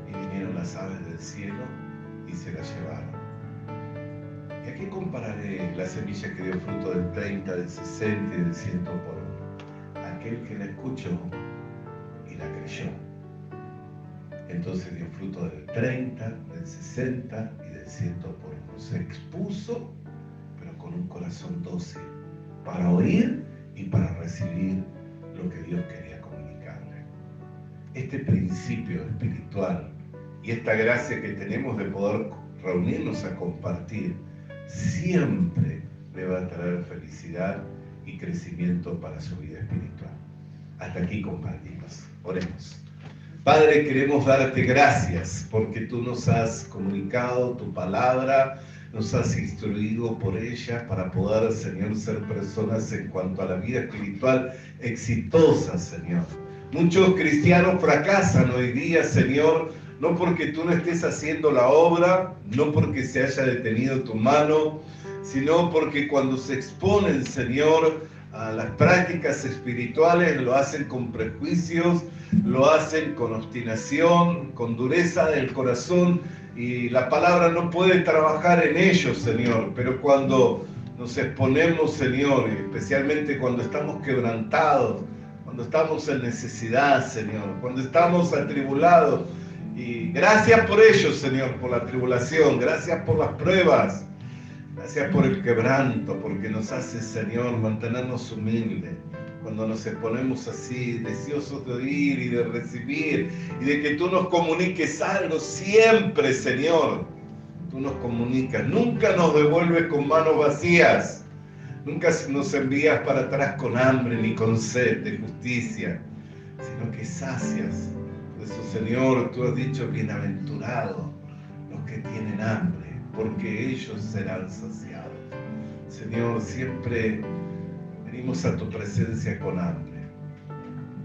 y vinieron las aves del cielo y se la llevaron. ¿Y a qué compararé la semilla que dio fruto del 30, del 60 y del 100 por uno? Aquel que la escuchó y la creyó. Entonces dio fruto del 30, del 60 y del 100 por uno. Se expuso, pero con un corazón dócil, para oír y para recibir lo que Dios quería comunicarle. Este principio espiritual y esta gracia que tenemos de poder reunirnos a compartir, siempre le va a traer felicidad y crecimiento para su vida espiritual. Hasta aquí compartimos. Oremos. Padre, queremos darte gracias porque tú nos has comunicado tu palabra, nos has instruido por ella para poder, Señor, ser personas en cuanto a la vida espiritual exitosas, Señor. Muchos cristianos fracasan hoy día, Señor, no porque tú no estés haciendo la obra, no porque se haya detenido tu mano, sino porque cuando se exponen, Señor, a las prácticas espirituales, lo hacen con prejuicios, lo hacen con obstinación, con dureza del corazón, y la palabra no puede trabajar en ellos, Señor. Pero cuando nos exponemos, Señor, y especialmente cuando estamos quebrantados, cuando estamos en necesidad, Señor, cuando estamos atribulados, y gracias por ellos, Señor, por la tribulación, gracias por las pruebas, gracias por el quebranto, porque nos hace, Señor, mantenernos humildes. Cuando nos exponemos así, deseosos de oír y de recibir, y de que tú nos comuniques algo, siempre, Señor, tú nos comunicas. Nunca nos devuelves con manos vacías, nunca nos envías para atrás con hambre ni con sed de justicia, sino que sacias. Por eso, Señor, tú has dicho, bienaventurados los que tienen hambre, porque ellos serán saciados. Señor, siempre venimos a tu presencia con hambre,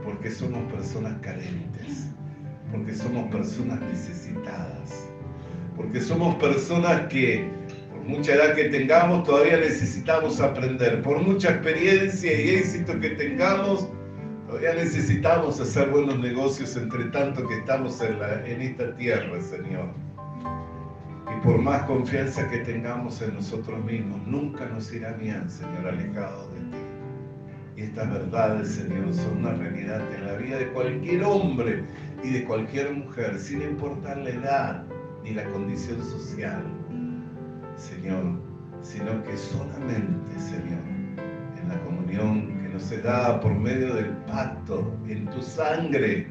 porque somos personas carentes, porque somos personas necesitadas, porque somos personas que, por mucha edad que tengamos, todavía necesitamos aprender, por mucha experiencia y éxito que tengamos, todavía necesitamos hacer buenos negocios, entre tanto que estamos en esta tierra, Señor. Y por más confianza que tengamos en nosotros mismos, nunca nos irá bien, Señor, alejados de ti. Y estas verdades, Señor, son una realidad en la vida de cualquier hombre y de cualquier mujer, sin importar la edad ni la condición social, Señor, sino que solamente, Señor, en la comunión que nos es dada por medio del pacto, en tu sangre,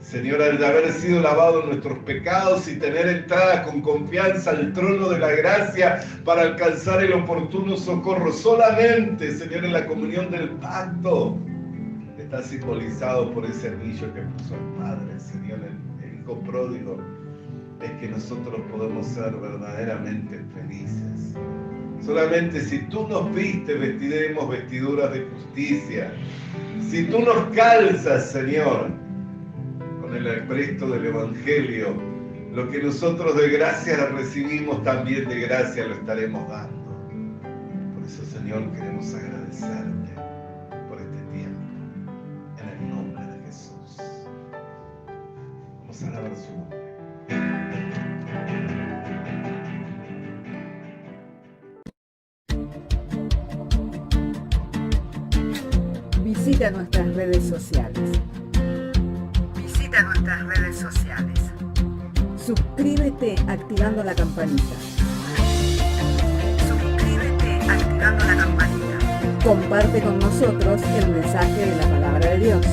Señor, al haber sido lavados nuestros pecados y tener entrada con confianza al trono de la gracia para alcanzar el oportuno socorro. Solamente, Señor, en la comunión del pacto está simbolizado por ese anillo que puso el Padre, Señor, el Hijo pródigo, es que nosotros podemos ser verdaderamente felices. Solamente si tú nos vistes, vestiremos vestiduras de justicia. Si tú nos calzas, Señor, con el apresto del Evangelio, lo que nosotros de gracia recibimos, también de gracia lo estaremos dando. Por eso, Señor, queremos agradecerte por este tiempo, en el nombre de Jesús. Vamos a alabar su nombre. Visita nuestras redes sociales. Suscríbete activando la campanita. Comparte con nosotros el mensaje de la palabra de Dios.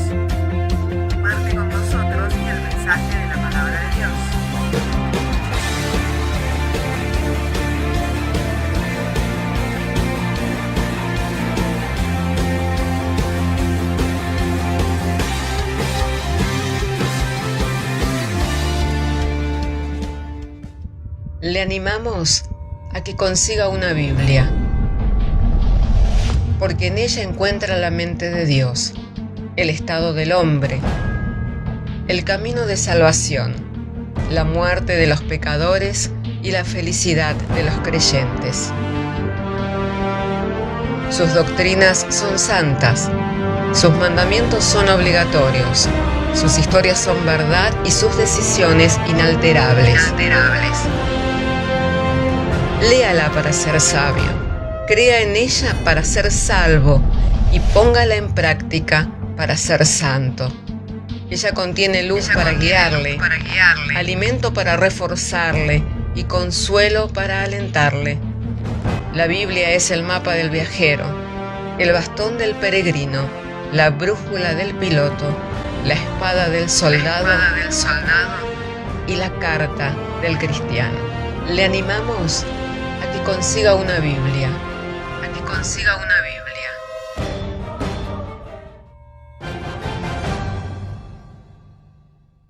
Le animamos a que consiga una Biblia, porque en ella encuentra la mente de Dios, el estado del hombre, el camino de salvación, la muerte de los pecadores y la felicidad de los creyentes. Sus doctrinas son santas, sus mandamientos son obligatorios, sus historias son verdad y sus decisiones inalterables. Léala para ser sabio, crea en ella para ser salvo y póngala en práctica para ser santo. Ella contiene luz para guiarle, alimento para reforzarle y consuelo para alentarle. La Biblia es el mapa del viajero, el bastón del peregrino, la brújula del piloto, la espada del soldado y la carta del cristiano. Le animamos a que consiga una Biblia,